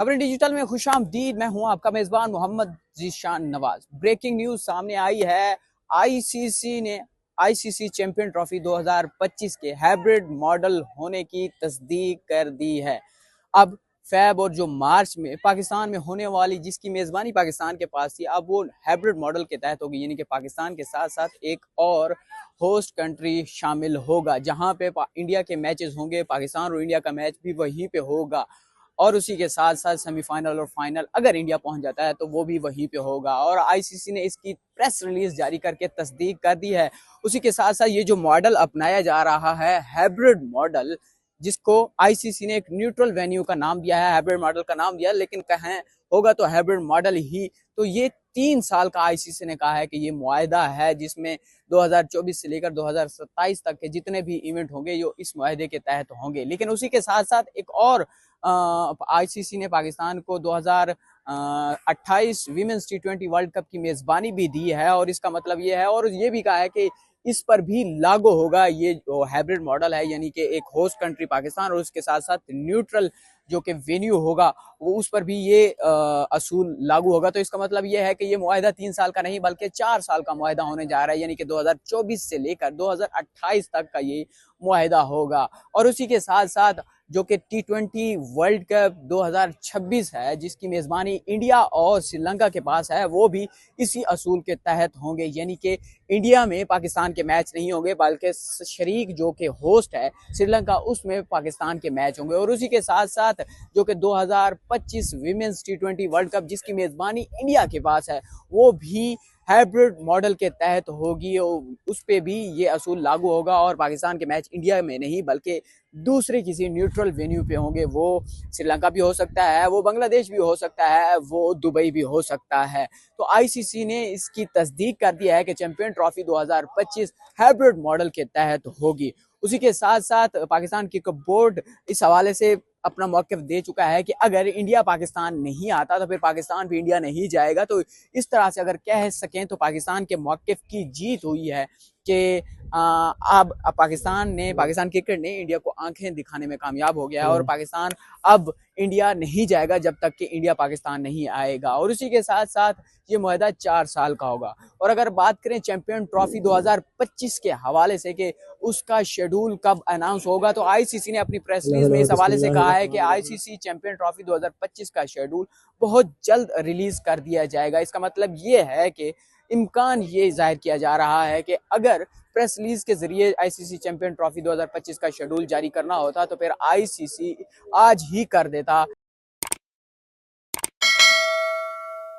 खबरें डिजिटल में खुशामदीद। मैं हूं आपका मेजबान मोहम्मद जीशान नवाज। ब्रेकिंग न्यूज सामने आई है। आईसीसी ने आईसीसी चैंपियन ट्रॉफी 2025 के हाइब्रिड मॉडल होने की तस्दीक कर दी है। अब फैब और जो मार्च में पाकिस्तान में होने वाली जिसकी मेजबानी पाकिस्तान के पास थी, अब वो हाइब्रिड मॉडल के तहत होगी, यानी कि पाकिस्तान के साथ साथ एक और होस्ट कंट्री शामिल होगा जहां पे इंडिया के मैचेस होंगे। पाकिस्तान और इंडिया का मैच भी वहीं पे होगा और उसी के साथ साथ सेमीफाइनल और फाइनल अगर इंडिया पहुंच जाता है तो वो भी वहीं पे होगा। और आईसीसी ने इसकी प्रेस रिलीज जारी करके तस्दीक कर दी है। उसी के साथ साथ ये जो मॉडल अपनाया जा रहा है हाइब्रिड मॉडल, जिसको आईसीसी ने एक न्यूट्रल वेन्यू का नाम दिया है, हाइब्रिड मॉडल का नाम दिया, लेकिन कहें होगा तो हाइब्रिड मॉडल ही। तो ये 3 साल का आईसीसी ने कहा है कि ये मुआहदा है जिसमें 2024 से लेकर 2027 तक के जितने भी इवेंट होंगे ये इस मुआहदे के तहत होंगे। लेकिन उसी के साथ साथ एक और आईसीसी ने पाकिस्तान को 2028 विमेंस T20 वर्ल्ड कप की मेजबानी भी दी है और इसका मतलब ये है और ये भी कहा है कि इस पर भी लागू होगा ये जो हाइब्रिड मॉडल है, यानी कि एक होस्ट कंट्री पाकिस्तान और उसके साथ साथ न्यूट्रल जो कि वेन्यू होगा वो उस पर भी ये असूल लागू होगा। तो इसका मतलब ये है कि ये मुआहदा 3 साल का नहीं बल्कि 4 साल का मुआहदा होने जा रहा है, यानी कि 2024 से लेकर 2028 तक का ये मुआहदा होगा। और उसी के साथ साथ जो कि T20 वर्ल्ड कप 2026 है जिसकी मेजबानी इंडिया और श्रीलंका के पास है, वो भी इसी असूल के तहत होंगे, यानी कि इंडिया में पाकिस्तान के मैच नहीं होंगे बल्कि शरीक जो कि होस्ट है श्रीलंका उसमें पाकिस्तान के मैच होंगे। और उसी के साथ साथ जो कि 2025 विमेंस T20 वर्ल्ड कप जिसकी मेजबानी इंडिया के पास है वो भी हाइब्रिड मॉडल के तहत होगी और उस पे भी ये असूल लागू होगा और पाकिस्तान के मैच इंडिया में नहीं बल्कि दूसरे किसी न्यूट्रल वेन्यू पे होंगे। वो श्रीलंका भी हो सकता है, वो बांग्लादेश भी हो सकता है, वो दुबई भी हो सकता है। तो आईसीसी ने इसकी तस्दीक कर दिया है कि चैंपियन ट्रॉफी 2025 हाइब्रिड मॉडल के तहत होगी। उसी के साथ साथ पाकिस्तान क्रिकेट बोर्ड इस हवाले से अपना मौक़िफ़ दे चुका है कि अगर इंडिया पाकिस्तान नहीं आता तो फिर पाकिस्तान भी इंडिया नहीं जाएगा। तो इस तरह से अगर कह सकें तो पाकिस्तान के मौक़िफ़ की जीत हुई है कि अब पाकिस्तान क्रिकेट ने इंडिया को आंखें दिखाने में कामयाब हो गया है और पाकिस्तान अब इंडिया नहीं जाएगा जब तक कि इंडिया पाकिस्तान नहीं आएगा। और उसी के साथ साथ ये मुआहदा 4 साल का होगा। और अगर बात करें चैंपियन ट्रॉफी 2025 के हवाले से कि उसका शेड्यूल कब अनाउंस होगा, तो आईसीसी ने अपनी प्रेस रिलीज में इस हवाले से कहा है कि आईसीसी चैंपियन ट्रॉफी 2025 का शेड्यूल बहुत जल्द रिलीज कर दिया जाएगा। इसका मतलब ये है कि इम्कान ये जाहिर किया जा रहा है कि अगर प्रेस रिलीज के जरिए आईसीसी चैंपियन ट्रॉफी 2025 का शेड्यूल जारी करना होता तो फिर आईसीसी आज ही कर देता।